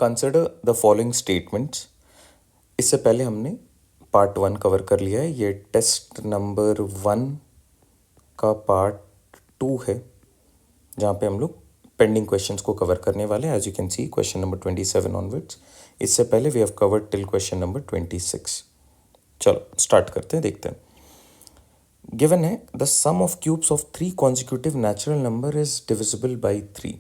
Consider the following statements. इससे पहले हमने पार्ट 1 कवर कर लिया है। ये टेस्ट नंबर 1 का पार्ट 2 है, जहाँ पे हम लोग पेंडिंग क्वेश्चंस को कवर करने वाले हैं। As you can see question number 27 onwards. इससे पहले we have covered till question number 26। चलो स्टार्ट करते हैं, देखते हैं। गिवन है the sum of cubes of 3 consecutive natural number is divisible by 3।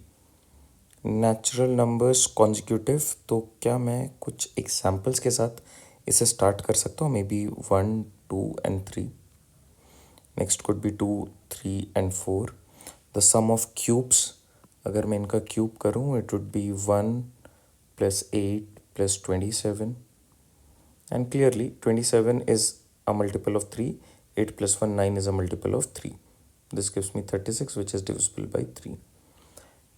Natural numbers consecutive, तो क्या मैं कुछ एग्जाम्पल्स के साथ इसे स्टार्ट कर सकता हूँ? Maybe 1, 2 and 3। Next could be 2, 3 and 4। The sum of cubes, अगर मैं इनका क्यूब करूँ it would be 1 + 8 + 27। And clearly 27 is a multiple of 3, 8 + 1 9 is a multiple of 3. This gives me 36 which is divisible by 3.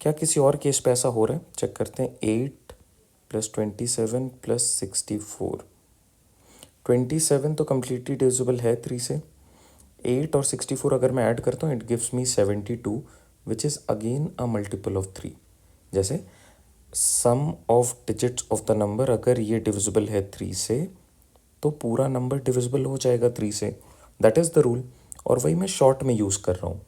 क्या किसी और case पे ऐसा हो रहा है? चेक करते हैं। 8 + 27 + 64। 27 तो कम्प्लीटली डिविजिबल है 3 से। 8 और 64 अगर मैं ऐड करता हूँ it gives me 72 which is again a multiple of 3। जैसे sum of digits of the number, अगर ये डिविजिबल है 3 से तो पूरा नंबर डिविजिबल हो जाएगा 3 से। दैट इज़ द रूल, और वही मैं शॉर्ट में यूज़ कर रहा हूँ।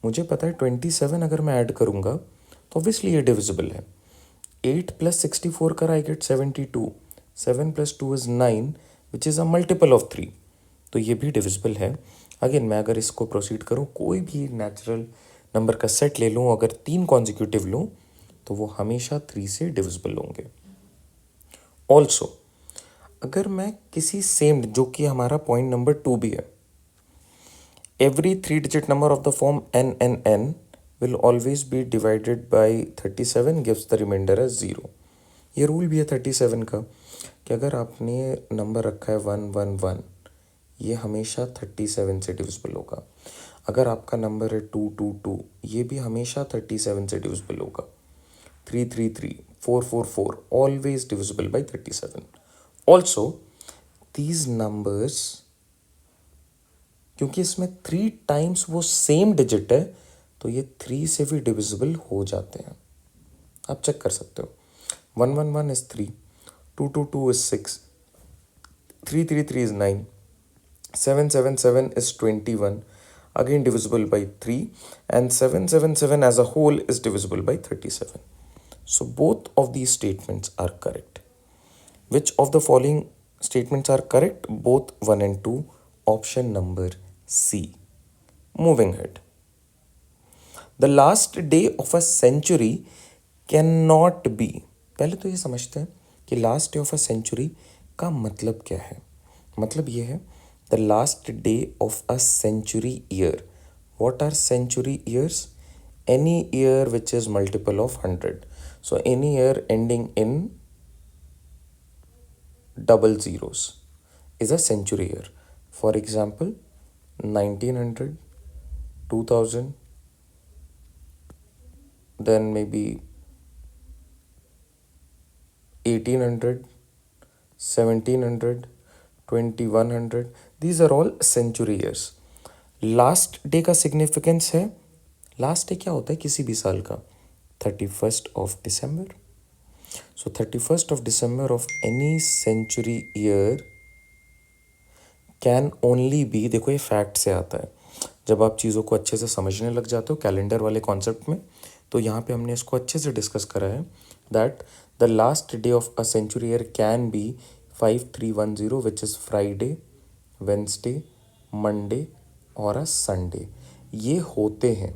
मुझे पता है 27 अगर मैं ऐड करूँगा तो ऑब्वियसली ये डिविजिबल है। 8 + 64 कर I get 72। 7 + 2 is 9 which is a multiple of 3, तो ये भी डिविजिबल है। अगेन मैं अगर इसको प्रोसीड करूँ, कोई भी नेचुरल नंबर का सेट ले लूँ, अगर 3 कॉन्जिक्यूटिव लूँ तो वो हमेशा 3 से डिविजिबल होंगे। ऑल्सो अगर मैं किसी सेम, जो कि हमारा पॉइंट नंबर 2 भी है, every 3 digit number of the form n will always be divided by 37 gives the remainder as 0। ये रूल भी है 37 का कि अगर आपने नंबर रखा है 111, ये हमेशा 37 से डिविजिबल होगा। अगर आपका नंबर है 222, ये भी हमेशा 37 से डिविजिबल होगा। 333, 444 always divisible by 37। Also these numbers, क्योंकि इसमें 3 टाइम्स वो सेम डिजिट है तो ये 3 से भी डिविजिबल हो जाते हैं। आप चेक कर सकते हो। 111 is 3, 222 is 6, 333 is 9, 777 is 21, again divisible by 3, and 777 as a whole is divisible by 37. So both of these statements are correct. Which of the following statements are correct? Both 1 and 2. Option number C. Moving ahead. The last day of a century cannot be, पहले तो ये समझते हैं कि last day of a century का मतलब क्या है। मतलब ये है the last day of a century year. What are century years? Any year which is multiple of 100। So any year ending in double zeros is a century year. For example, 1900, 2000, then maybe 1800, 1700, 2100. These are all century years. Last day का significance है, last day क्या होता है किसी भी साल का? 31st of December. So 31st of December of any century year can only be, देखो ये फैक्ट से आता है। जब आप चीज़ों को अच्छे से समझने लग जाते हो कैलेंडर वाले कॉन्सेप्ट में, तो यहाँ पे हमने इसको अच्छे से डिस्कस करा है that the last day of a century year can be 5310 which is Friday, Wednesday, Monday और अ संडे। ये होते हैं,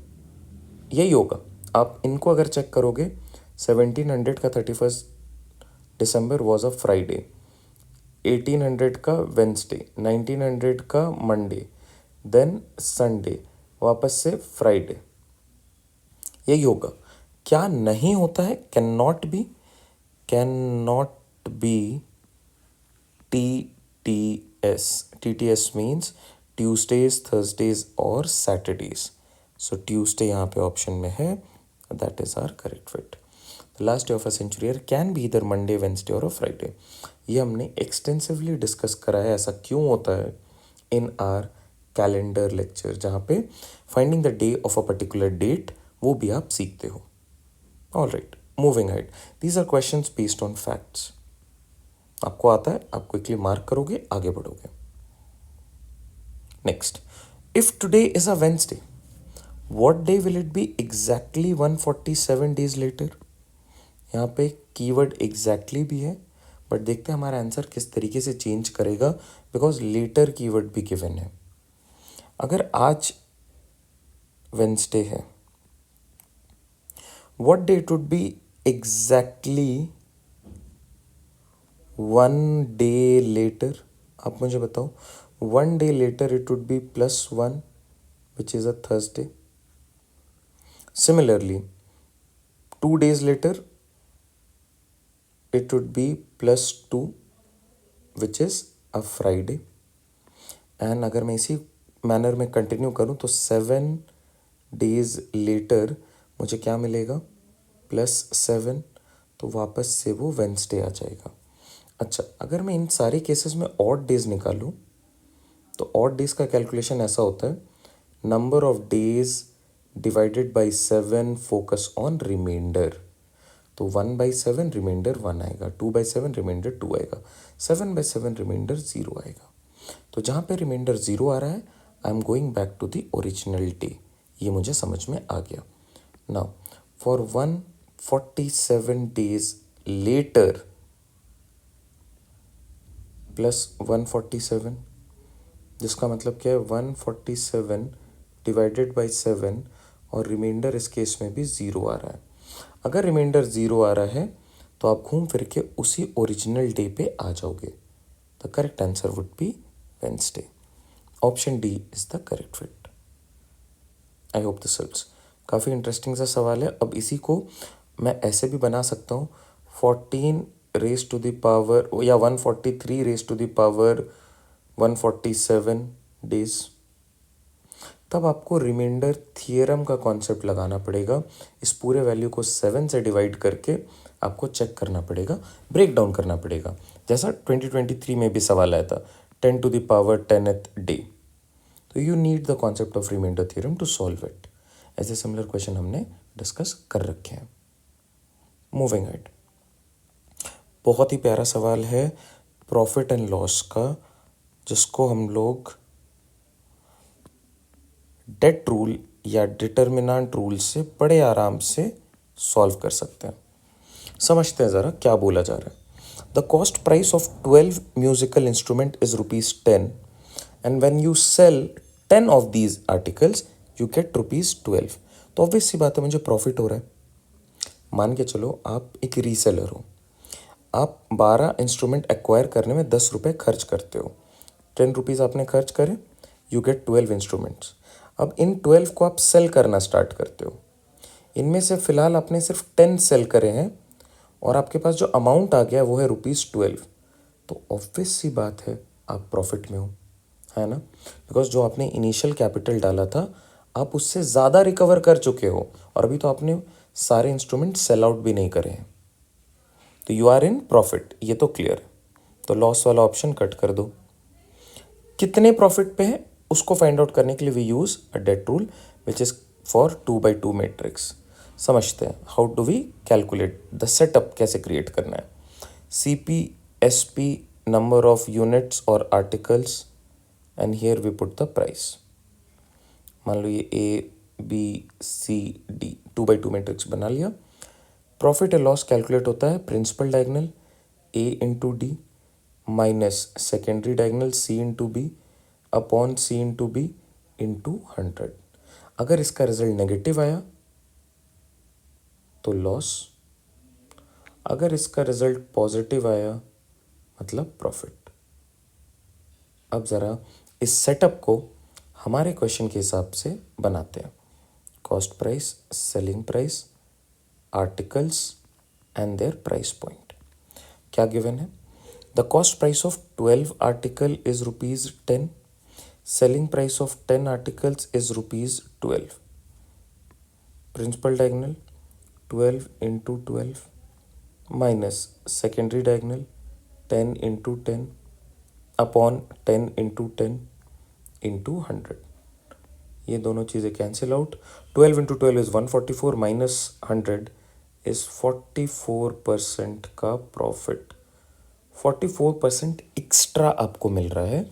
यही होगा। आप इनको अगर चेक करोगे, 1700 का 31 दिसंबर वॉज अ फ्राइडे, 1800 का वेंसडे, 1900 का मंडे, देन संडे, वापस से फ्राइडे, यही होगा। क्या नहीं होता है? Can not be, can not be TTS। TTS means Tuesdays, Thursdays और सैटरडेज। सो ट्यूसडे यहाँ पे ऑप्शन में है, that is our correct fit. The last day of a century year can be इधर मंडे, वेंसडे और Friday. ये हमने extensively discuss करा है, ऐसा क्यों होता है इन आर कैलेंडर लेक्चर, जहाँ पे finding the day of a particular date वो भी आप सीखते हो। All right, moving ahead, these are questions based on facts. आपको आता है, आप क्विकली मार्क करोगे, आगे बढ़ोगे। Next, if today is a Wednesday, what day will it be exactly 147 days later. यहाँ पे कीवर्ड एग्जैक्टली भी है, बट देखते हैं हमारा आंसर किस तरीके से चेंज करेगा, बिकॉज लेटर कीवर्ड भी गिवन है। अगर आज वेंसडे है, what day it would B exactly 1 day letter. आप मुझे बताओ, 1 day letter it would be +1, which is a Thursday. Similarly 2 days later it would be +2, which is a Friday. And अगर मैं इसी मैनर में कंटिन्यू करूँ तो 7 days later मुझे क्या मिलेगा, +7, तो वापस से वो वेंसडे आ जाएगा। अच्छा, अगर मैं इन सारे केसेस में ऑड डेज निकालूँ तो ऑड डेज का कैलकुलेशन ऐसा होता है, number of days divided by 7, focus on reminder. तो 1/7 रिमाइंडर 1 आएगा, 2/7 रिमाइंडर 2 आएगा, 7/7 रिमाइंडर 0 आएगा। तो जहाँ पे रिमाइंडर 0 आ रहा है, I am going back to the original day. ये मुझे समझ में आ गया। नाउ फॉर 147 डेज लेटर +147, जिसका मतलब क्या है, 147 डिवाइडेड बाई 7, और रिमाइंडर इस केस में भी 0 आ रहा है। अगर रिमाइंडर 0 आ रहा है तो आप घूम फिर के उसी ओरिजिनल डे पे आ जाओगे। The correct answer would be Wednesday. Option D is the correct fit. I hope this helps. काफ़ी इंटरेस्टिंग सा सवाल है। अब इसी को मैं ऐसे भी बना सकता हूँ, 14 रेज टू द पावर या 143 raise to the power 147 days. तब आपको रिमाइंडर थियरम का कॉन्सेप्ट लगाना पड़ेगा। इस पूरे वैल्यू को 7 से डिवाइड करके आपको चेक करना पड़ेगा, ब्रेक डाउन करना पड़ेगा। जैसा 2023 में भी सवाल आया था, 10 to the power 10th day. तो you need the concept of remainder theorem to solve it. ऐसे सिमिलर क्वेश्चन हमने डिस्कस कर रखे हैं। मूविंग हेड, बहुत ही प्यारा सवाल है प्रॉफिट एंड लॉस का, जिसको हम लोग डेट रूल या डिटर्मिनेंट रूल से बड़े आराम से सॉल्व कर सकते हैं। समझते हैं ज़रा क्या बोला जा रहा है। The cost price of 12 musical instrument is ₹10, and when you sell 10 of these articles you get ₹12। तो ऑब्वियस सी बात है, मुझे प्रॉफिट हो रहा है। मान के चलो आप एक रीसेलर हो, आप 12 इंस्ट्रूमेंट एक्वायर करने में 10 रुपये खर्च करते हो। 10 रुपीज़ आपने खर्च करे, यू गेट 12 इंस्ट्रूमेंट्स। अब इन 12 को आप सेल करना स्टार्ट करते हो। इनमें से फ़िलहाल आपने सिर्फ 10 सेल करे हैं, और आपके पास जो अमाउंट आ गया है वो है ₹12। तो ऑब्वियस सी बात है आप प्रॉफिट में हो, है ना। बिकॉज जो आपने इनिशियल कैपिटल डाला था, आप उससे ज़्यादा रिकवर कर चुके हो, और अभी तो आपने सारे इंस्ट्रूमेंट सेल आउट भी नहीं करे हैं। तो यू आर इन प्रॉफिट, ये तो क्लियर है। तो लॉस वाला ऑप्शन कट कर दो। कितने प्रॉफिट पे है उसको फाइंड आउट करने के लिए we use a date rule which is for 2/2 matrix. समझते हैं how do we calculate the setup, कैसे क्रिएट करना है। CP/SP, नंबर ऑफ यूनिट्स और articles, and here we put the price. मान लो ये ABCD 2/2 मैट्रिक्स बना लिया। प्रॉफिट एंड लॉस कैलकुलेट होता है principal diagonal A/D minus secondary diagonal C/B upon C/B into 100। अगर इसका रिजल्ट नेगेटिव आया तो लॉस, अगर इसका रिजल्ट पॉजिटिव आया मतलब प्रॉफिट। अब ज़रा इस सेटअप को हमारे क्वेश्चन के हिसाब से बनाते हैं। Cost price, selling price, articles and their price point. क्या गिवन है? The cost price of 12 article is ₹10, selling price of 10 articles is ₹12। Principal diagonal 12 into 12 minus secondary diagonal 10 into 10 upon 10 into 10 into 100। ये दोनों चीज़ें cancel out. 12 into 12 is 144 minus 100 is 44% का profit. 44% extra आपको मिल रहा है,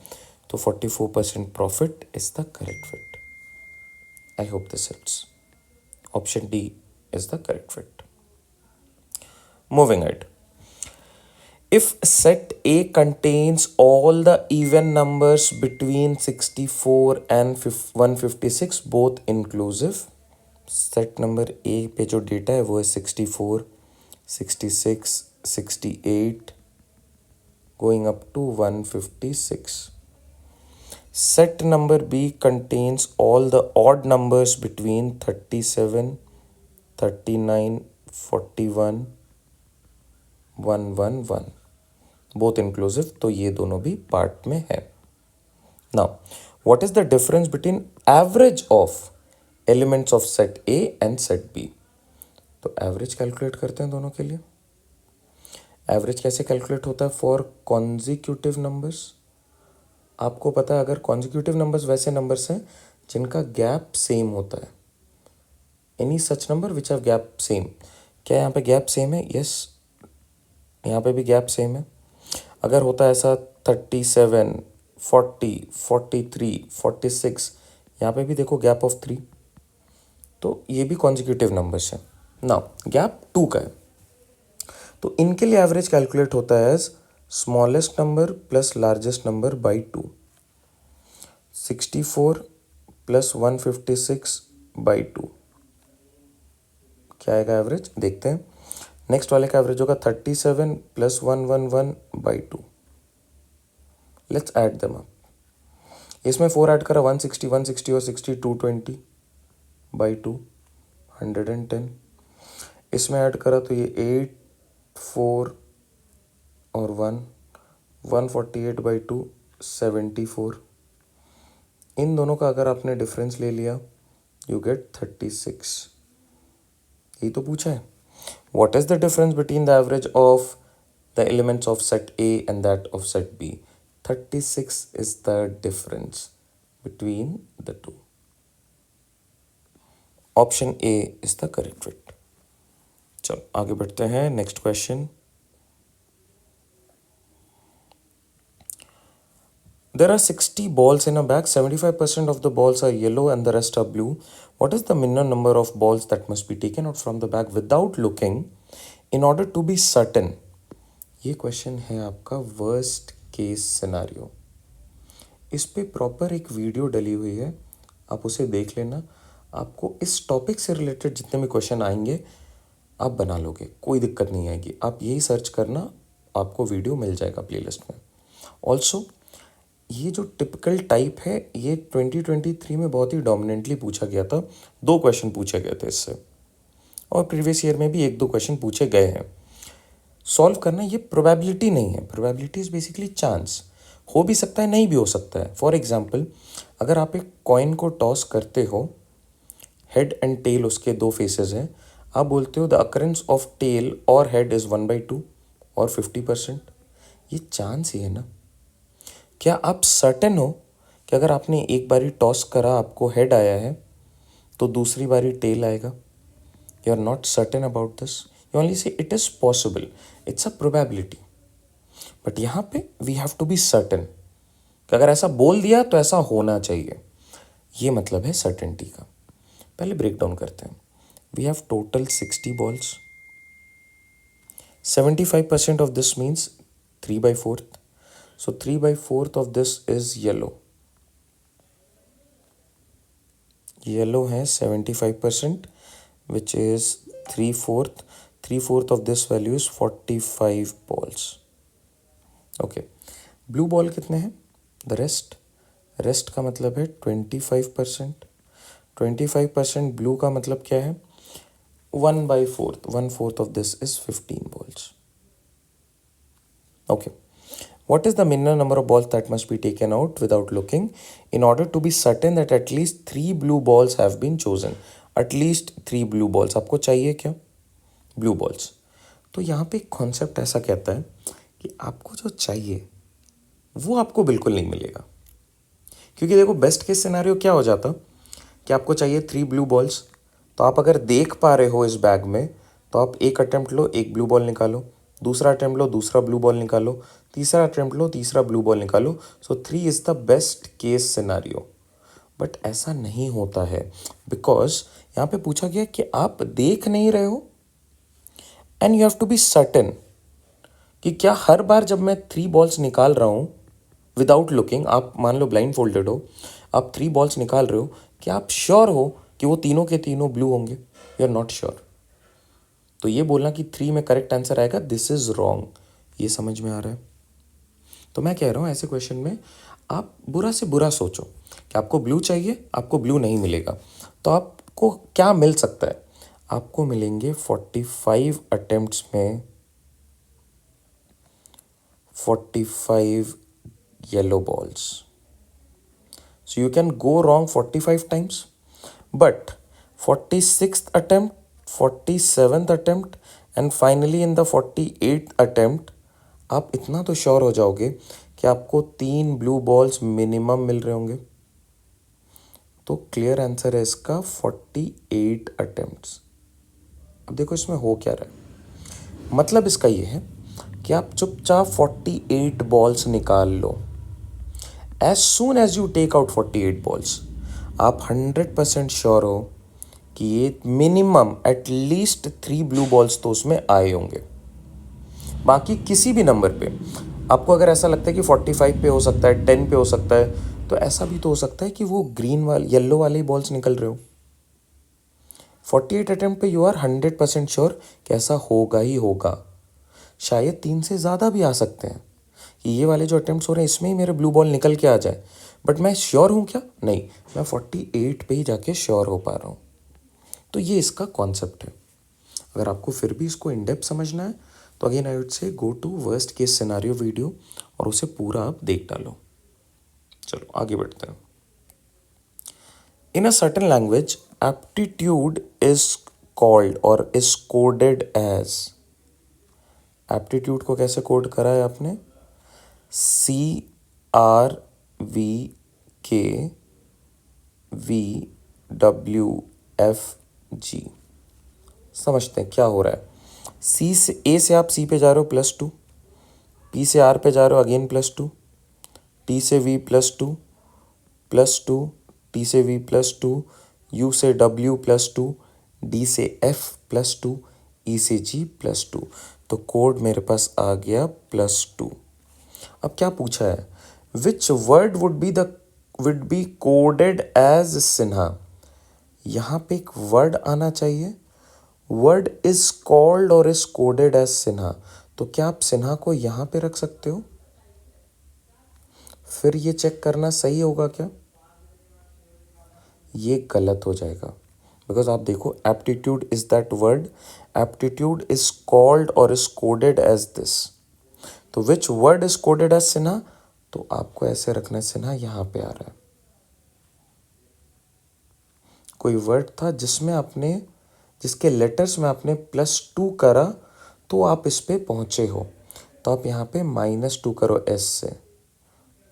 तो 44% profit is the correct fit. I hope this helps. Option D is the correct fit. Moving ahead, if set A contains all the even numbers between 64 and 156 both inclusive, set number A पे जो data है वो है 64, 66, 68 going up to 156. Set number B contains all the odd numbers between 37, 39, 41, 111 both inclusive, तो ये दोनों भी part में है। Now what is the difference between average of elements of set A and set B? तो एवरेज कैलकुलेट करते हैं दोनों के लिए। एवरेज कैसे कैलकुलेट होता है फॉर कॉन्जिक्यूटिव नंबर्स? आपको पता है अगर कॉन्जिक्यूटिव नंबर्स वैसे नंबर्स हैं जिनका गैप सेम होता है, any such number which have gap same. क्या यहाँ पे गैप सेम है? यस, यहाँ पे भी गैप सेम है। अगर होता है ऐसा 37, 40, 43, 46, यहाँ पे भी देखो गैप ऑफ 3, तो ये भी कॉन्जिक्यूटिव नंबर्स हैं। नाउ गैप 2 का है, तो इनके लिए एवरेज कैलकुलेट होता है as smallest number plus largest number by 2। 64 plus 156 by 2 क्या आएगा एवरेज? देखते हैं। नेक्स्ट वाले का एवरेज होगा 37 plus 111 by 2। Let's add them up. इसमें 4 ऐड करा 160, 160 और 60 220 बाई 2 110। इसमें ऐड करा तो ये 8, 4 और 1 148 बाई 2 74। इन दोनों का अगर आपने डिफरेंस ले लिया यू गेट 36। यही तो पूछा है। What is the difference between the average of the elements of set A and that of set B? 36 is the difference between the two. Option A is the correct fit. चलो आगे बढ़ते हैं। Next question. There are 60 balls in a bag. 75% of the balls are yellow and the rest are blue. What is the minimum number of balls that must be taken out from the bag without looking in order to be certain? ये question है आपका worst case scenario. इस पे proper एक video डली हुई है, आप उसे देख लेना। आपको इस टॉपिक से रिलेटेड जितने भी क्वेश्चन आएंगे आप बना लोगे, कोई दिक्कत नहीं आएगी। आप यही सर्च करना, आपको वीडियो मिल जाएगा प्लेलिस्ट में। ऑल्सो ये जो टिपिकल टाइप है ये 2023 में बहुत ही डोमिनेंटली पूछा गया था। 2 क्वेश्चन पूछे गए थे इससे, और प्रीवियस ईयर में भी 1-2 क्वेश्चन पूछे गए हैं। सॉल्व करना ये प्रोबेबिलिटी नहीं है, प्रोबेबिलिटी इज बेसिकली चांस। हो भी सकता है, नहीं भी हो सकता है। फॉर एग्जाम्पल अगर आप एक कॉइन को टॉस करते हो, हेड एंड टेल उसके 2 फेसेस हैं, आप बोलते हो द अकरेंस ऑफ टेल और हेड इज़ 1/2 और 50%। ये चांस ही है ना। क्या आप सर्टेन हो कि अगर आपने एक बारी टॉस करा आपको हेड आया है तो दूसरी बारी टेल आएगा? You are not certain about this, you only say it is possible, it's a probability. But यहाँ पे we have to be certain कि अगर ऐसा बोल दिया तो ऐसा होना चाहिए। ये मतलब है सर्टेनिटी का। पहले ब्रेक डाउन करते हैं। We have total 60 balls. 75% of this means 3/4। So 3/4 of this is yellow. Yellow है 75%, which is 3/4. 3/4 of this value is 45 balls. Okay. Blue ball कितने हैं? The rest. Rest का मतलब है 25%. 25% blue का मतलब क्या है? 1/4. 1/4 of this is 15 balls. Okay. What is the minimum number of balls that must be taken out without looking in order to be certain that at least 3 blue balls have been chosen? At least 3 blue balls. आपको चाहिए क्या? Blue balls. तो यहाँ पे concept ऐसा कहता है कि आपको जो चाहिए वो आपको बिल्कुल नहीं मिलेगा। क्योंकि देखो बेस्ट केस सिनेरियो क्या हो जाता कि आपको चाहिए 3 ब्लू बॉल्स, तो आप अगर देख पा रहे हो इस बैग में तो आप एक अटेम्प्ट लो, एक ब्लू बॉल निकालो, दूसरा अटेम्प्ट लो, दूसरा ब्लू बॉल निकालो, तीसरा अटेम्प्ट लो, तीसरा ब्लू बॉल निकालो. सो 3 is the best case scenario. But ऐसा नहीं होता है, बिकॉज यहाँ पे पूछा गया कि आप देख नहीं रहे हो and you have to be certain कि क्या हर बार जब मैं 3 बॉल्स निकाल रहा हूँ विदाउट लुकिंग, आप मान लो ब्लाइंड फोल्डेड हो, आप 3 बॉल्स निकाल रहे हो, क्या आप श्योर हो कि वो तीनों के तीनों ब्लू होंगे? You are not sure. तो ये बोलना कि 3 में करेक्ट आंसर आएगा, दिस इज रॉन्ग. ये समझ में आ रहा है? तो मैं कह रहा हूँ ऐसे क्वेश्चन में आप बुरा से बुरा सोचो कि आपको ब्लू चाहिए, आपको ब्लू नहीं मिलेगा, तो आपको क्या मिल सकता है? आपको मिलेंगे 45 अटेम्प्ट्स में 45 yellow balls. So you can go wrong 45 times, but 46th attempt, 47th attempt and finally in the 48th attempt आप इतना तो श्योर हो जाओगे कि आपको 3 ब्लू बॉल्स मिनिमम मिल रहे होंगे. तो क्लियर आंसर है इसका 48 अटेम्प्ट्स. अब देखो इसमें हो क्या रहा है. मतलब इसका ये है कि आप चुपचाप 48 बॉल्स निकाल लो. As soon as you take out 48 balls, आप 100% श्योर हो कि ये मिनिमम एटलीस्ट 3 ब्लू बॉल्स तो उसमें आए होंगे. बाकी किसी भी नंबर पे आपको अगर ऐसा लगता है कि 45 पे हो सकता है, 10 पे हो सकता है, तो ऐसा भी तो हो सकता है कि वो ग्रीन वाले येलो वाले ही बॉल्स निकल रहे हो. 48 अटेम्प्ट पे यू आर 100% श्योर कि ऐसा होगा ही होगा. शायद 3 से ज़्यादा भी आ सकते हैं कि ये वाले जो अटेम्प्ट्स हो रहे हैं इसमें ही मेरे ब्लू बॉल निकल के आ जाए. बट मैं श्योर हूँ क्या? नहीं, मैं 48 पे ही जाके श्योर हो पा रहा हूँ. तो ये इसका कॉन्सेप्ट है. अगर आपको फिर भी इसको इन डेप्थ समझना है तो again I would say go to worst case scenario video और उसे पूरा आप देख डालो. चलो आगे बढ़ते हैं. In a certain language aptitude is called और इज कोडेड एज. एप्टीट्यूड को कैसे कोड करा है आपने? CRVKVWFG. समझते हैं क्या हो रहा है. सी से ए से आप सी पे जा रहे हो +2, पी से आर पे जा रहे हो अगेन +2, टी से वी +2, टी से वी +2, यू से डब्ल्यू +2, डी से एफ +2, ई से जी +2. तो कोड मेरे पास आ गया +2. अब क्या पूछा है? Which word would be coded as Sinha. यहाँ पे एक वर्ड आना चाहिए. वर्ड इज कॉल्ड और इज कोडेड एज सिन्हा. तो क्या आप सिन्हा को यहाँ पे रख सकते हो? फिर ये चेक करना सही होगा क्या? ये गलत हो जाएगा. बिकॉज आप देखो aptitude is that word, aptitude is called और इज कोडेड एज दिस. तो which word is coded as Sinha, तो आपको ऐसे रखना है सिन्हा यहाँ पे आ रहा है. कोई वर्ड था जिसके लेटर्स में आपने +2 करा तो आप इस पे पहुँचे हो. तो आप यहाँ पे -2 करो एस से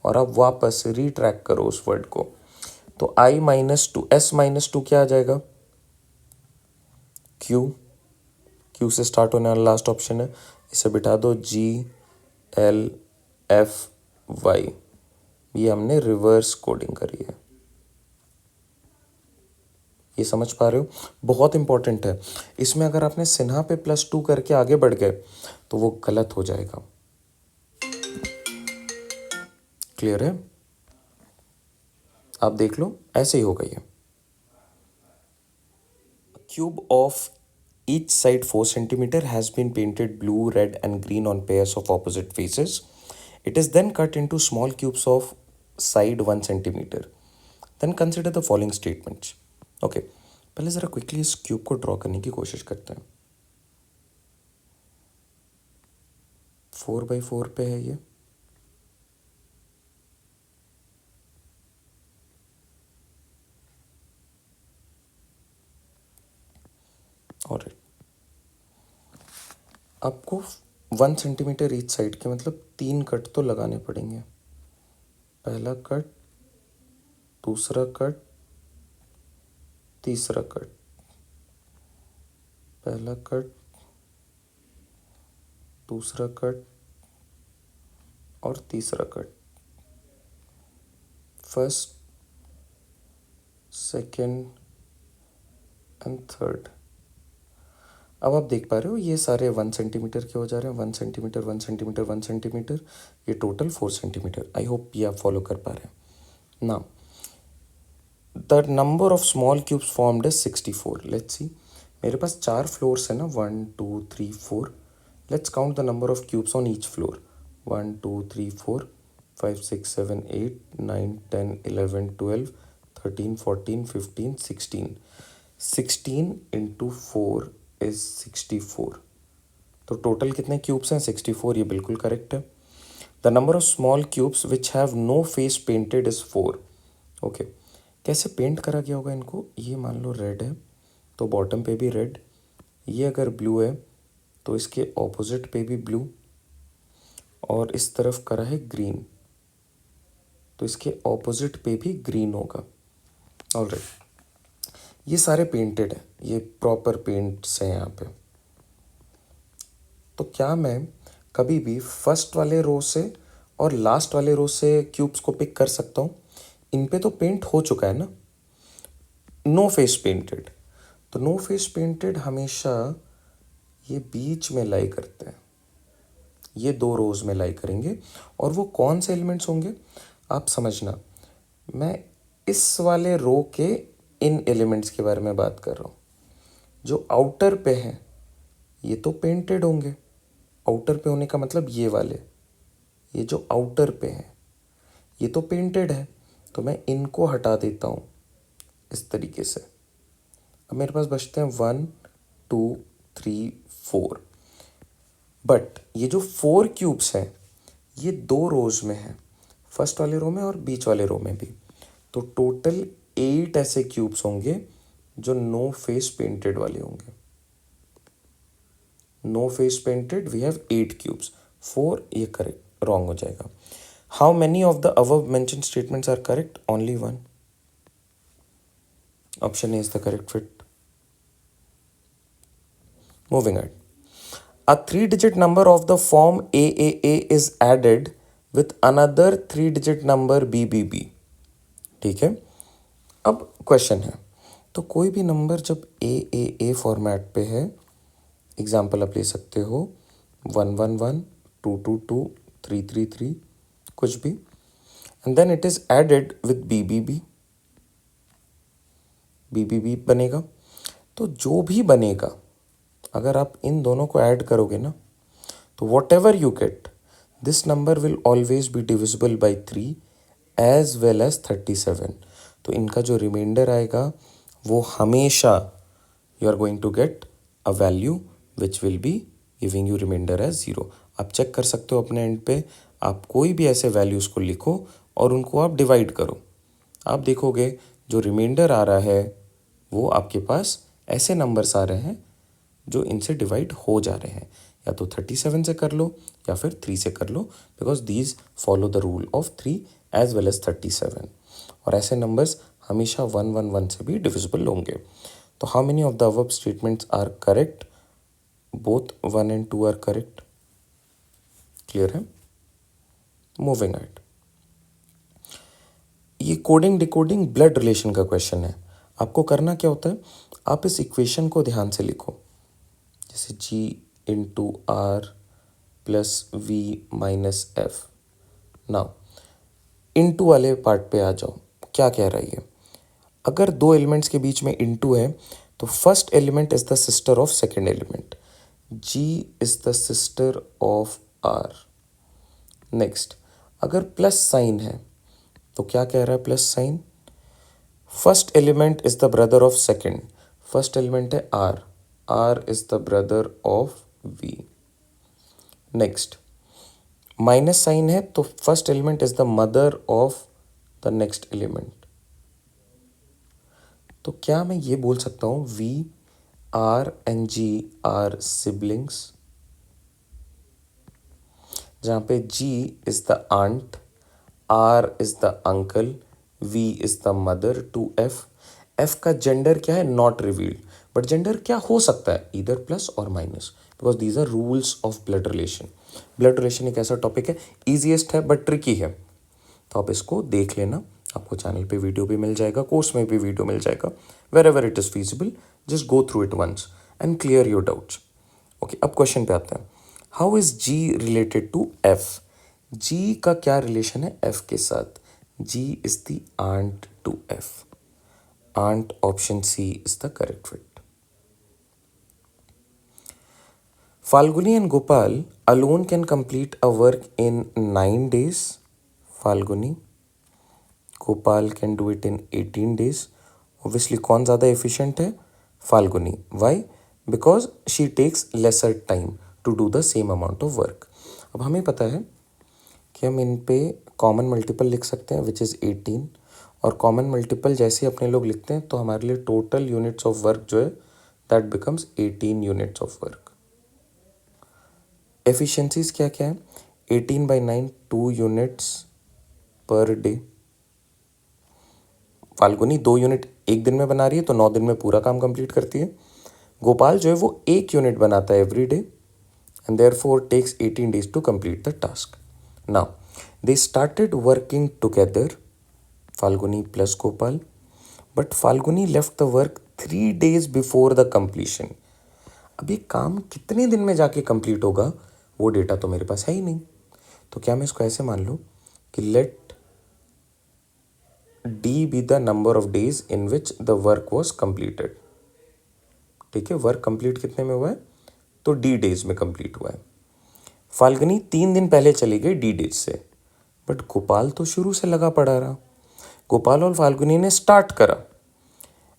और आप वापस रिट्रैक करो उस वर्ड को. तो I-2 S-2 क्या आ जाएगा? क्यू से स्टार्ट होने वाला लास्ट ऑप्शन है, इसे बिठा दो GLFY. ये हमने रिवर्स कोडिंग करी है. ये समझ पा रहे हो? बहुत इंपॉर्टेंट है. इसमें अगर आपने सिन्हा पे +2 करके आगे बढ़ गए तो वो गलत हो जाएगा. क्लियर है? आप देख लो ऐसे ही होगा ये. Cube of each side 4 centimeter has been painted blue, red and green on pairs of opposite faces. It is then cut into small cubes of side 1 centimeter. Then consider the following statements. Okay, पहले ज़रा quickly इस cube को draw करने की कोशिश करते हैं. 4x4 पे है ये. और आपको 1 सेंटीमीटर ईच साइड के मतलब 3 कट तो लगाने पड़ेंगे. पहला कट, दूसरा कट, तीसरा कट. पहला कट, दूसरा कट और तीसरा cut, first, second and third. अब आप देख पा रहे हो ये सारे 1 सेंटीमीटर के हो जा रहे हैं, 1 सेंटीमीटर 1 सेंटीमीटर 1 सेंटीमीटर, ये टोटल 4 सेंटीमीटर। आई होप ये आप फॉलो कर पा रहे हैं ना। The number of small cubes formed is 64। Let's see, मेरे पास 4 फ्लोर्स है ना, 1 2 3 4। Let's count the number of cubes on each floor. 1 2 3 4 5 6 7 8 9 10 11 12 13 14 15 16। 16 into 4 is 64। तो टोटल कितने क्यूब्स हैं? 64। ये बिल्कुल करेक्ट है। The number of small cubes which have no face painted is 4। Okay, कैसे पेंट करा गया होगा इनको? ये मान लो रेड है तो बॉटम पे भी रेड, ये अगर ब्लू है तो इसके ऑपोजिट पे भी ब्लू, और इस तरफ करा है ग्रीन तो इसके ऑपोजिट पे भी ग्रीन होगा। ऑलराइट, ये सारे पेंटेड हैं, ये प्रॉपर पेंट्स हैं यहाँ पे। तो क्या मैं कभी भी फर्स्ट वाले रो से और लास्ट वाले रो से क्यूब्स को पिक कर सकता हूँ? इन पे तो पेंट हो चुका है ना, नो फेस पेंटेड। तो नो फेस पेंटेड हमेशा ये बीच में लाई करते हैं, ये 2 रोज में लाई करेंगे। और वो कौन से एलिमेंट्स होंगे आप समझना, मैं इस वाले रो के इन एलिमेंट्स के बारे में बात कर रहा हूँ। जो आउटर पे हैं ये तो पेंटेड होंगे, आउटर पे होने का मतलब ये वाले, ये जो आउटर पे हैं ये तो पेंटेड है, तो मैं इनको हटा देता हूँ इस तरीके से। अब मेरे पास बचते हैं 1 2 3 4। बट ये जो 4 क्यूब्स हैं ये 2 रोज में हैं, फर्स्ट वाले रो में और बीच वाले रो में भी। तो टोटल 8 ऐसे क्यूब्स होंगे जो नो फेस पेंटेड वाले होंगे। No face painted we have 8 cubes. 4 ये करेक्ट रॉन्ग हो जाएगा। How many of the above mentioned statements are correct? Only 1। Option A is the correct fit. Moving ahead, a 3-digit number of the form AAA is added with another 3-digit number BBB। ठीक है, अब question है, तो कोई भी number जब AAA format पे है, एग्जाम्पल आप ले सकते हो 111 222 333 कुछ भी, and then it is added with BBB बनेगा। तो जो भी बनेगा अगर आप इन दोनों को ऐड करोगे ना, तो whatever you get this number will always be divisible by 3 as well as 37। तो इनका जो रिमाइंडर आएगा वो हमेशा you are going to get a value which will be giving you remainder as 0। आप चेक कर सकते हो अपने एंड पे, आप कोई भी ऐसे वैल्यूज़ को लिखो और उनको आप डिवाइड करो, आप देखोगे जो रिमाइंडर आ रहा है वो आपके पास ऐसे नंबर्स आ रहे हैं जो इनसे डिवाइड हो जा रहे हैं। या तो 37 से कर लो या फिर 3 से कर लो, because these follow the rule of 3 as well as 37। और ऐसे नंबर्स हमेशा 111 से भी डिविजिबल होंगे। तो how many of the above statements are correct? Both 1 and 2 are correct. Clear है? मूविंग अहेड, ये कोडिंग डिकोडिंग ब्लड रिलेशन का क्वेश्चन है। आपको करना क्या होता है, आप इस इक्वेशन को ध्यान से लिखो, जैसे G into R plus V minus F। Now into वाले पार्ट पे आ जाओ, क्या कह रहा है ये? अगर 2 एलिमेंट्स के बीच में इंटू है तो first element is the sister of second element, G is the sister of R। Next, अगर प्लस साइन है तो क्या कह रहा है plus sign? First element is the brother of second, first element है R, R is the brother of V। Next, minus sign है तो first element is the mother of the next element. तो क्या मैं ये बोल सकता हूँ V, R and G are siblings, जहाँ पे G is the aunt, R is the uncle, V is the mother to F। F का जेंडर क्या है? नॉट रिवील्ड, बट जेंडर क्या हो सकता है, either plus or minus, because these are rules of blood relation. Blood relation एक ऐसा topic है, ईजिएस्ट है बट ट्रिकी है, तो आप इसको देख लेना। आपको चैनल पे वीडियो भी मिल जाएगा, कोर्स में भी वीडियो मिल जाएगा, wherever it is feasible, just go through it once and clear your doubts. Okay, अब क्वेश्चन पे आते हैं। How is G related to F? G का क्या रिलेशन है एफ के साथ? G is the aunt to F. Aunt, option C is the correct fit. Falguni and Gopal alone can complete a work in 9 days. Falguni, Gopal can do it in 18 days. Obviously, कौन ज़्यादा efficient है? Falguni. Why? Because she takes lesser time to do the same amount of work. अब हमें पता है कि हम इन पे कॉमन मल्टीपल लिख सकते हैं विच इज़ 18, और कॉमन मल्टीपल जैसे अपने लोग लिखते हैं तो हमारे लिए टोटल यूनिट्स ऑफ वर्क जो है that becomes 18 units of work. Efficiencies क्या क्या है? 18/9 2 units per day. Falguni 2 unit एक दिन में बना रही है तो 9 दिन में पूरा काम कंप्लीट करती है। गोपाल जो है वो 1 यूनिट बनाता है every day and therefore takes 18 days to complete the task. Now they started working together, Falguni plus Gopal, but Falguni left the work 3 days before the completion. अब ये काम कितने दिन में जाके कंप्लीट होगा वो डेटा तो मेरे पास है ही नहीं, तो क्या मैं इसको ऐसे मान लूँ कि let D be the number of days in which the work was completed. ठीक है, वर्क कंप्लीट कितने में हुआ है? तो डी डेज में कंप्लीट हुआ है। फाल्गुनी 3 दिन पहले चली गई डी डेज से, बट गोपाल तो शुरू से लगा पड़ा रहा। गोपाल और फाल्गुनी ने स्टार्ट करा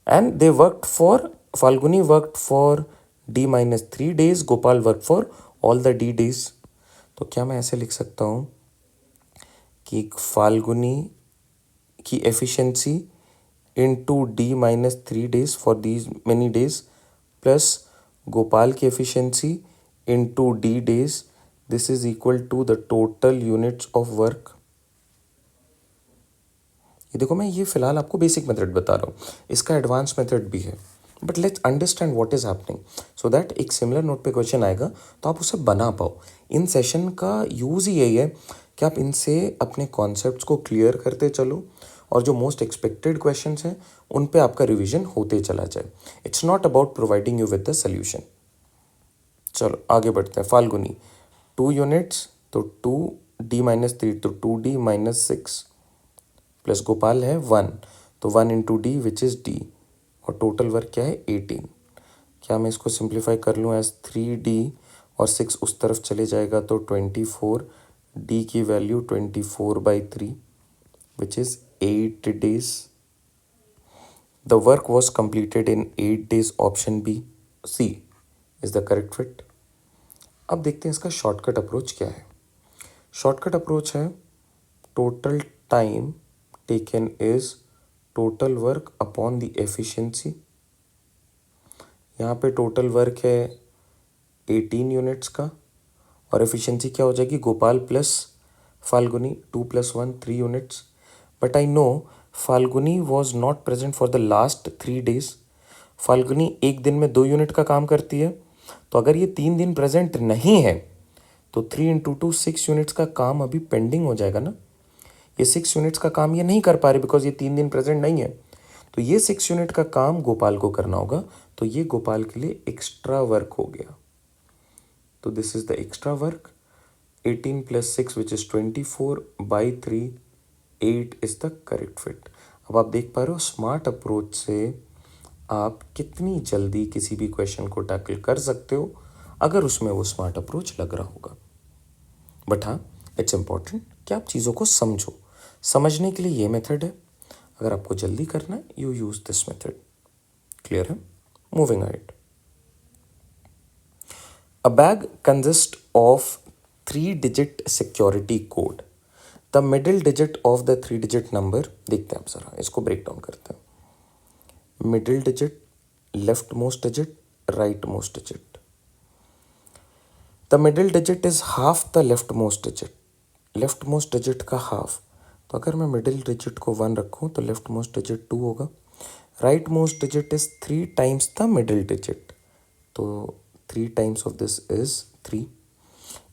and they worked for, Falguni worked for D-3 days, Gopal work for all the D days. तो क्या मैं ऐसे लिख सकता हूँ कि फाल्गुनी की efficiency into D-3 days for these many days plus Gopal की efficiency into D days, this is equal to the total units of work. ये देखो, मैं ये फिलहाल आपको बेसिक मेथड बता रहा हूँ, इसका एडवांस मेथड भी है, but let's understand what is happening so that एक सिमिलर नोट पे क्वेश्चन आएगा तो आप उसे बना पाओ। इन सेशन का यूज़ ही यही है कि आप इनसे अपने कॉन्सेप्ट्स को क्लियर करते चलो और जो मोस्ट एक्सपेक्टेड क्वेश्चंस हैं उन पे आपका रिवीजन होते चला जाए। It's not about providing you with the solution. चलो आगे बढ़ते हैं। फाल्गुनी 2 यूनिट्स तो 2D-3 तो 2D-6 प्लस गोपाल है 1 तो 1 into D which is D, और टोटल वर्क क्या है 18। क्या मैं इसको सिंप्लीफाई कर लूँ एज 3D और 6 उस तरफ चले जाएगा तो 24, डी की value 24/3 which is 8 days। The work was completed in 8 days, option B C is the correct fit. अब देखते हैं इसका शॉर्टकट अप्रोच क्या है। शॉर्टकट अप्रोच है total time taken is total work upon the efficiency. यहाँ पे टोटल वर्क है 18 यूनिट्स का और एफिशिएंसी क्या हो जाएगी? Gopal plus Falguni 2 + 1 3 units. But I know Falguni was not present for the last 3 days। Falguni एक दिन में 2 यूनिट का काम करती है, तो अगर ये 3 दिन प्रेजेंट नहीं है तो 3 × 2 6 यूनिट्स का काम अभी पेंडिंग हो जाएगा ना। ये 6 यूनिट्स का काम ये नहीं कर पा रही बिकॉज ये 3 दिन प्रेजेंट नहीं है, तो ये 6 यूनिट का काम गोपाल को करना होगा, तो ये गोपाल के लिए एक्स्ट्रा वर्क हो गया। तो this is the extra work 18 + 6 which is 24/3 8 is the correct fit. अब आप देख पा रहे हो स्मार्ट अप्रोच से आप कितनी जल्दी किसी भी क्वेश्चन को टैकल कर सकते हो अगर उसमें वो स्मार्ट अप्रोच लग रहा होगा। बट हाँ, इट्स इम्पॉर्टेंट कि आप चीज़ों को समझो। समझने के लिए ये मेथड है, अगर आपको जल्दी करना है you use this method. Clear है? Moving ahead. A bag consist of 3-digit security code. The middle digit of the 3-digit number, देखते हैं आप जरा इसको ब्रेक डाउन करते हैं। Middle digit, leftmost digit, rightmost digit. The middle digit is half the leftmost digit. Leftmost digit का half, तो अगर मैं मिडिल डिजिट को 1 रखूँ तो लेफ्ट मोस्ट डिजिट 2 होगा, right most digit is 3 times the middle digit, तो 3 times of this is 3।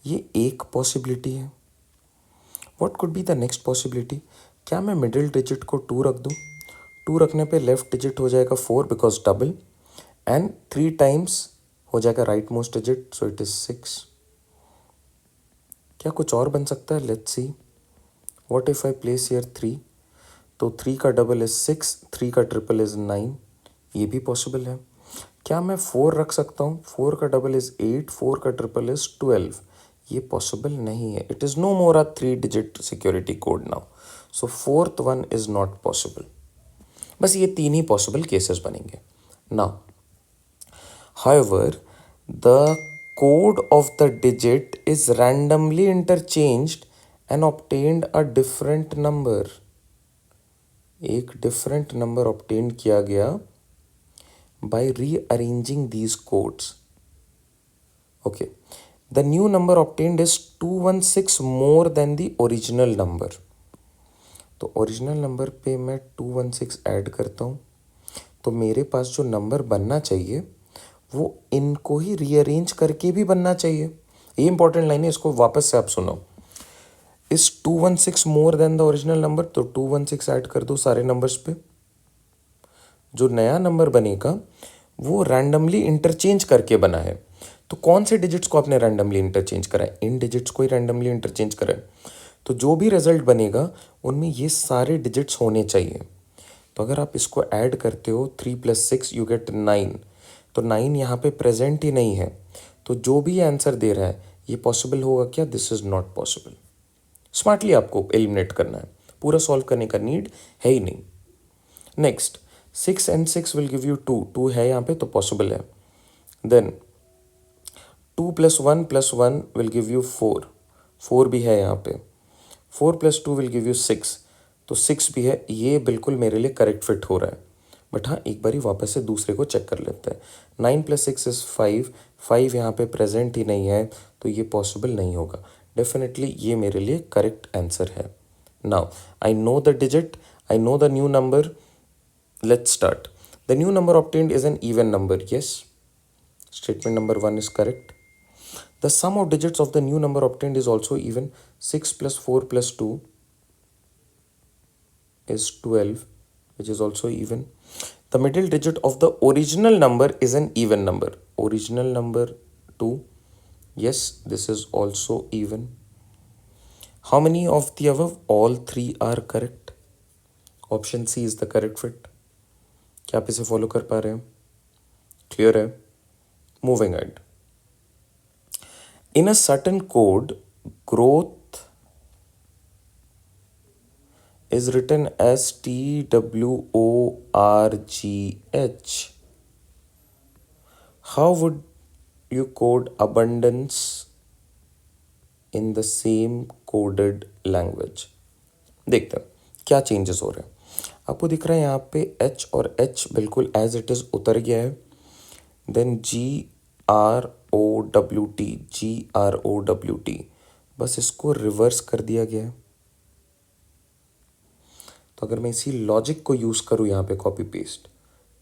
ये एक पॉसिबिलिटी है। What could be the next possibility? क्या मैं मिडिल डिजिट को 2 रख दूँ? 2 रखने पे लेफ्ट डिजिट हो जाएगा 4 बिकॉज डबल, एंड 3 टाइम्स हो जाएगा right most digit, so it is 6। क्या कुछ और बन सकता है? Let's see. What if I place here 3, तो 3 का डबल इज 6, 3 का ट्रिपल इज 9, ये भी पॉसिबल है। क्या मैं 4 रख सकता हूँ? 4 का डबल इज 8, 4 का ट्रिपल इज 12, ये पॉसिबल नहीं है। It is no more a 3 digit security code now, so fourth one is not possible. बस ये 3 ही पॉसिबल केसेस बनेंगे। Now however, the code of the digit is randomly interchanged and obtained a different number. एक different number obtained किया गया by rearranging these codes. Okay. The new number obtained is 216 more than the original number. तो original number पे मैं 216 add करता हूँ, तो मेरे पास जो नंबर बनना चाहिए वो इनको ही रीअरेंज करके भी बनना चाहिए। ये इंपॉर्टेंट लाइन है, इसको वापस से आप सुनो। इस 216 more than the original number, तो 216 ऐड कर दो सारे नंबर्स पे। जो नया नंबर बनेगा वो रैंडमली इंटरचेंज करके बना है। तो कौन से डिजिट्स को आपने रैंडमली इंटरचेंज करा है? इन डिजिट्स को ही रैंडमली इंटरचेंज करा है। तो जो भी रिजल्ट बनेगा उनमें ये सारे डिजिट्स होने चाहिए। तो अगर आप इसको ऐड करते हो 3 + 6 यू गेट 9, तो 9 यहाँ पे प्रेजेंट ही नहीं है, तो जो भी आंसर दे रहा है ये पॉसिबल होगा क्या? This is not possible. Smartly आपको एलिमिनेट करना है, पूरा सॉल्व करने का नीड है ही नहीं। Next, 6 and 6 will give you 2, 2 है यहाँ पे तो पॉसिबल है। देन 2 + 1 + 1 विल गिव यू 4, 4 भी है यहाँ पे। 4 + 2 विल गिव यू 6, तो 6 भी है। ये बिल्कुल मेरे लिए करेक्ट फिट हो रहा है। बट हाँ, एक बारी वापस से दूसरे को चेक कर लेते हैं। 9 + 6 इज 5, 5 यहाँ पे प्रेजेंट ही नहीं है, तो ये पॉसिबल नहीं होगा। डेफिनेटली ये मेरे लिए करेक्ट आंसर है। Now I know the digit, I know the new number, let's start. The new number obtained is an even number. Yes, statement number 1 is correct. The sum of digits of the new number obtained is also even. 6 + 4 + 2 is 12, which is also even. The middle digit of the original number is an even number. Original number 2. Yes, this is also even. How many of the above? All 3 are correct. Option C is the correct fit. क्या आप इसे follow कर पा रहे हैं? Clear है? Moving ahead. In a certain code, growth is written as TWORGH. How would you code abundance in the same coded language? देखते हैं क्या चेंजेस हो रहे हैं। आपको दिख रहा है यहाँ पे H और H बिल्कुल एज इट इज उतर गया है। देन GROWT, GROWT, बस इसको रिवर्स कर दिया गया है। तो अगर मैं इसी लॉजिक को यूज़ करूँ यहाँ पे कॉपी पेस्ट,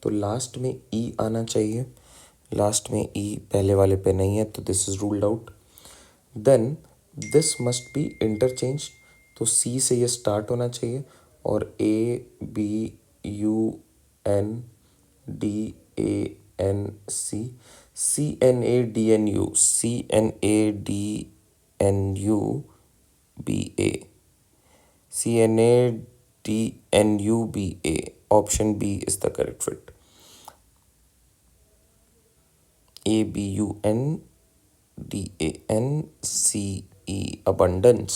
तो लास्ट में E आना चाहिए। लास्ट में E पहले वाले पे नहीं है, तो this is ruled out. Then this must be interchange, तो C से ये स्टार्ट होना चाहिए और ABUNDANC, CNADNU, CNADNUBA, CNADNUBA. Option B is the correct fit. ABUNDANCE, abundance.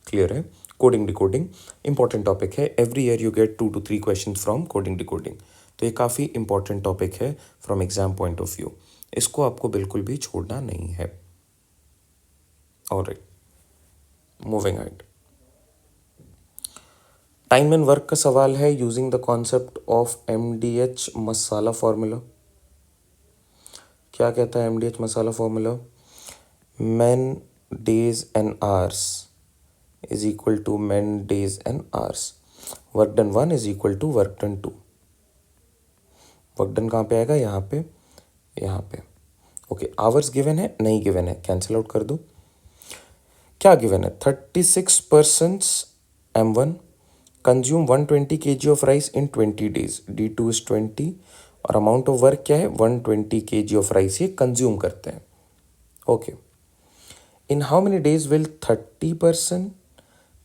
Clear है? कोडिंग डिकोडिंग इंपॉर्टेंट टॉपिक है। Every year you get 2 to 3 question from coding decoding, तो ये काफ़ी इंपॉर्टेंट टॉपिक है from exam point of view. इसको आपको बिल्कुल भी छोड़ना नहीं है। Alright, moving ahead. Time and work का सवाल है using the concept of MDH masala formula. क्या कहता है MDH masala formula? men days and hours is equal to men days and hours. Work done 1 is equal to work done 2. Work done कहाँ पे आएगा, यहाँ पे, यहाँ पे। ओके, आवर्स गिवन है, नहीं गिवन है, कैंसिल आउट कर दो। क्या गिवन है, 36 persons M1 consume 120 kg of rice in 20 days, D2 is 20 और अमाउंट ऑफ वर्क क्या है, 120 kg ऑफ राइस ये कंज्यूम करते हैं। Okay, in how many days will 30%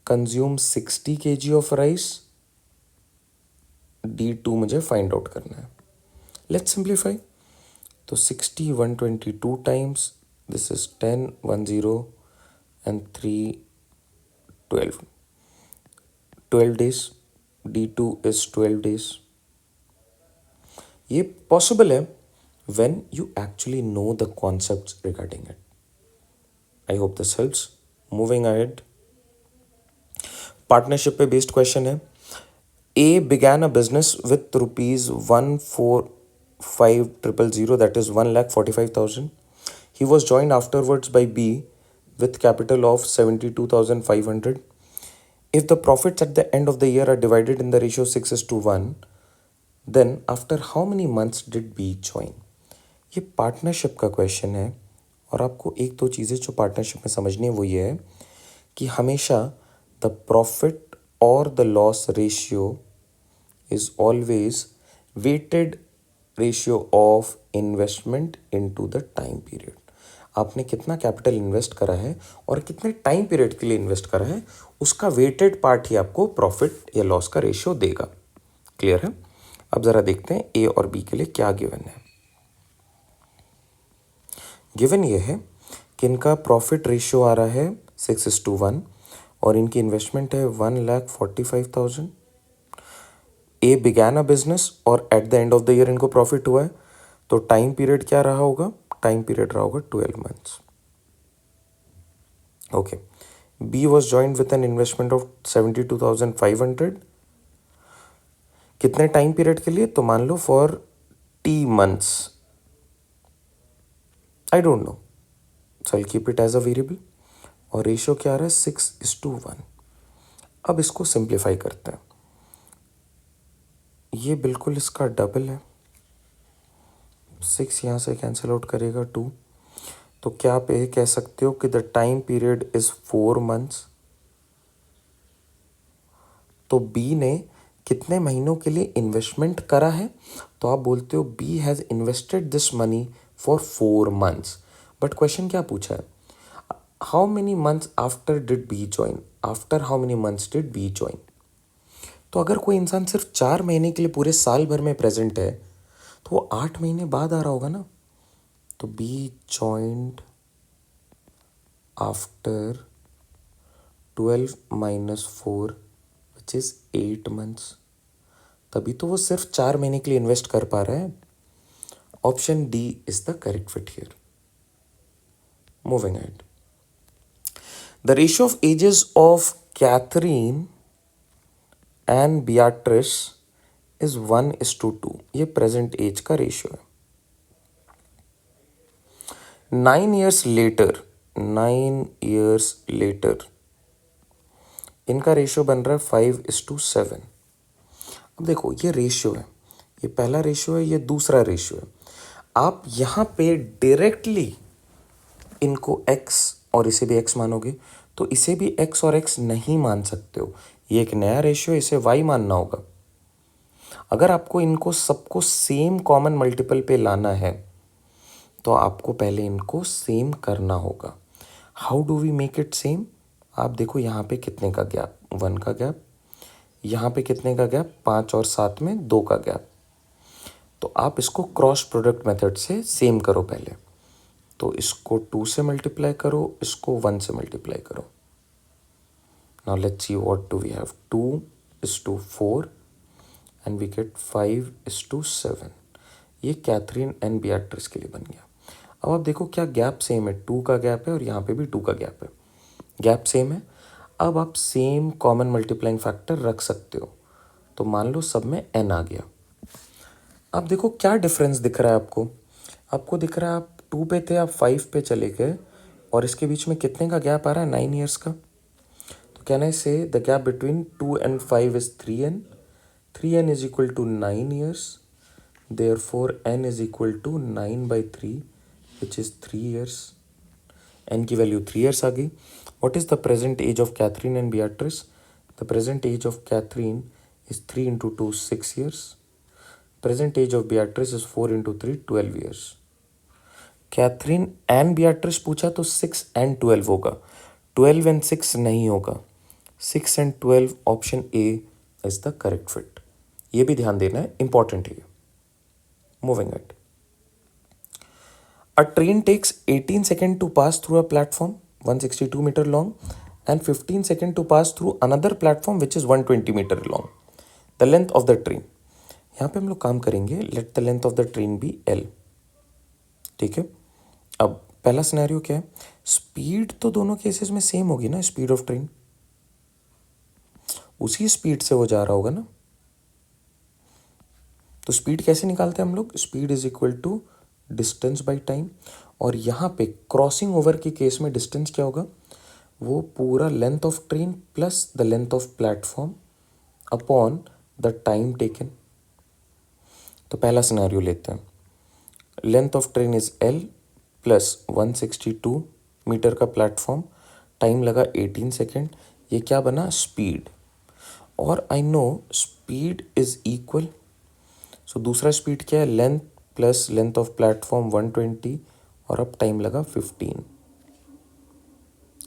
consume 60 kg of rice, D2 मुझे फाइंड आउट करना है। Let's simplify. तो 60 120 2 times, this is 10 10 and 3 12 12 days, D2 is 12 days। ये पॉसिबल है when you actually know the concepts regarding it. I hope this helps. Moving ahead, partnership पे based question है। A began a business with rupees 145,000, that is 1,45,000. He was joined afterwards by B with capital of 72,500. If the profits at the end of the year are divided in the ratio 6:1, then after how many months did B join? ये partnership का question है और आपको एक दो चीज़ें जो partnership में समझनी है वो ये है कि हमेशा द प्रॉफिट और the loss ratio is always weighted ratio of investment into the time period. आपने कितना कैपिटल इन्वेस्ट करा है और कितने टाइम पीरियड के लिए इन्वेस्ट करा है, उसका वेटेड पार्ट ही आपको प्रॉफिट या लॉस का रेशियो देगा। क्लियर है? अब ज़रा देखते हैं ए और बी के लिए क्या गिवन है। गिवन ये है कि इनका प्रॉफिट रेशियो आ रहा है 6:1 और इनकी इन्वेस्टमेंट है 1,45,000। ए बिगैन अ बिजनेस और at the end of the year इनको प्रॉफिट हुआ है, तो टाइम पीरियड क्या रहा होगा, टाइम पीरियड रहा होगा 12 months. Okay, B was joint with an investment of 72,500। कितने टाइम पीरियड के लिए, तो मान लो for T months, I don't know, so I keep it as a variable. और रेशियो क्या आ रहा है, 6:1। अब इसको सिंप्लीफाई करते हैं, ये बिल्कुल इसका डबल है, 6 यहाँ से कैंसिल आउट करेगा 2, तो क्या आप ये कह सकते हो कि the time period is 4 months. तो बी ने कितने महीनों के लिए इन्वेस्टमेंट करा है, तो आप बोलते हो B has invested this money for 4 months. But question क्या पूछा है, how many months after did B join, after how many months did B join. तो अगर कोई इंसान सिर्फ 4 महीने के लिए पूरे साल भर में प्रेजेंट है तो वो 8 महीने बाद आ रहा होगा ना। तो B joined after 12 - 4 which is 8 months, तभी तो वो सिर्फ 4 महीने के लिए इन्वेस्ट कर पा रहा है। Option D is the correct fit here. Moving ahead, the ratio of ages of Catherine and Beatrice is 1:2। ये प्रेजेंट एज का रेशियो है। 9 years later, 9 years later इनका रेशियो बन रहा है 5:7। अब देखो ये रेशियो है, ये पहला रेशियो है, ये दूसरा रेशियो है। आप यहाँ पे डायरेक्टली इनको x और इसे भी x मानोगे तो इसे भी x और x नहीं मान सकते हो। ये एक नया रेशियो है, इसे y मानना होगा। अगर आपको इनको सबको सेम कॉमन मल्टीपल पे लाना है तो आपको पहले इनको सेम करना होगा। How do we make it same, आप देखो यहाँ पे कितने का गैप, 1 का गैप, यहाँ पे कितने का गैप, 5 और 7 में 2 का गैप। तो आप इसको क्रॉस प्रोडक्ट मेथड से सेम करो पहले। तो इसको 2 से मल्टीप्लाई करो, इसको 1 से मल्टीप्लाई करो। Now let's see what do we have, 2:4 and we get 5:7। ये कैथरीन एंड बियाट्रिस के लिए बन गया। अब आप देखो क्या गैप सेम है, 2 का गैप है और यहाँ पे भी 2 का गैप है, गैप सेम है। अब आप सेम कॉमन मल्टीप्लाइंग फैक्टर रख सकते हो। तो मान लो सब में n आ गया। अब देखो क्या डिफरेंस दिख रहा है आपको, आपको दिख रहा है आप 2 पे थे, आप 5 पे चले गए और इसके बीच में कितने का गैप आ रहा है, 9 ईयर्स का। तो can I say the gap between 2 and 5 is 3n, 3n is equal to 9 years. therefore n is equal to 9/3 which is 3 years. n की वैल्यू 3 years आ गई. What is the present age of Catherine and Beatrice? The present age of Catherine is 3 into 2 6 years. Present age of Beatrice is 4 into 3 12 years. Catherine and Beatrice पूछा तो 6 and 12 होगा, 12 and 6 नहीं होगा. 6 and 12 option A is the correct fit. ये भी ध्यान देना है, इंपॉर्टेंट है. Moving at. A train takes 18 seconds to pass through a platform 162 meter long and 15 seconds to pass through another platform which is 120 meter long. The length of the train. यहाँ पे हम लोग काम करेंगे. Let the length of the train be L. ठीक है. अब पहला सिनेरियो क्या है? स्पीड तो दोनों केसेस में सेम होगी ना. स्पीड ऑफ ट्रेन उसी स्पीड से वो जा रहा होगा ना. तो स्पीड कैसे निकालते हैं हम लोग? Speed is equal to distance by time. और यहाँ पे क्रॉसिंग ओवर के केस में डिस्टेंस क्या होगा? वो पूरा length of train plus the length of platform upon the time taken. तो पहला सिनेरियो लेते हैं. Length of train is L plus 162 meter का प्लेटफॉर्म, टाइम लगा 18 सेकेंड. ये क्या बना? स्पीड. और I know speed is equal. So दूसरा स्पीड क्या है? Length plus length of platform 120 और अब टाइम लगा 15.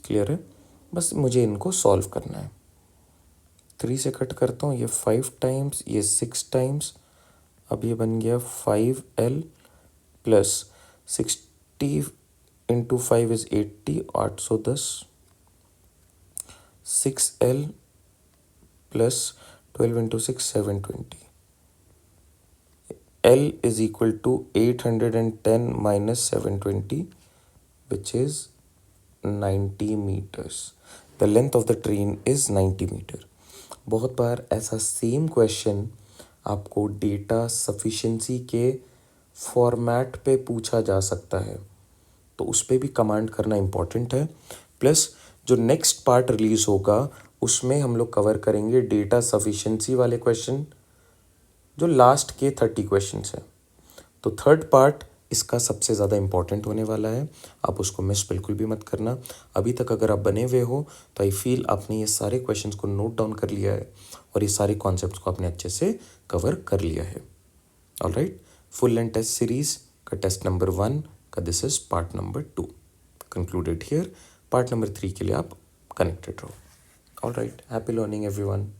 क्लियर है? बस मुझे इनको सॉल्व करना है. 3 से कट करता हूँ. ये 5 टाइम्स, ये 6 टाइम्स. अब ये बन गया 5L plus 60 into 5 is 80, 810. 6L plus 12 into 6 720. L is equal to 810 minus 720 which is 90 meters. The length of the train is 90 meter. बहुत बार ऐसा सेम क्वेश्चन आपको डेटा सफिशिएंसी के फॉर्मेट पे पूछा जा सकता है, तो उस पर भी कमांड करना इम्पॉर्टेंट है. प्लस जो नेक्स्ट पार्ट रिलीज होगा उसमें हम लोग कवर करेंगे डेटा सफिशिएंसी वाले क्वेश्चन, जो लास्ट के 30 क्वेश्चंस हैं. तो थर्ड पार्ट इसका सबसे ज़्यादा इंपॉर्टेंट होने वाला है. आप उसको मिस बिल्कुल भी मत करना. अभी तक अगर आप बने हुए हो तो आई फील आपने ये सारे क्वेश्चंस को नोट डाउन कर लिया है और ये सारे कॉन्सेप्ट्स को आपने अच्छे से कवर कर लिया है. Alright. Full and test series का टेस्ट नंबर 1 का this is part number 2 concluded here. Part number 3 के लिए आप कनेक्टेड रहो. ऑलराइट. Happy learning everyone.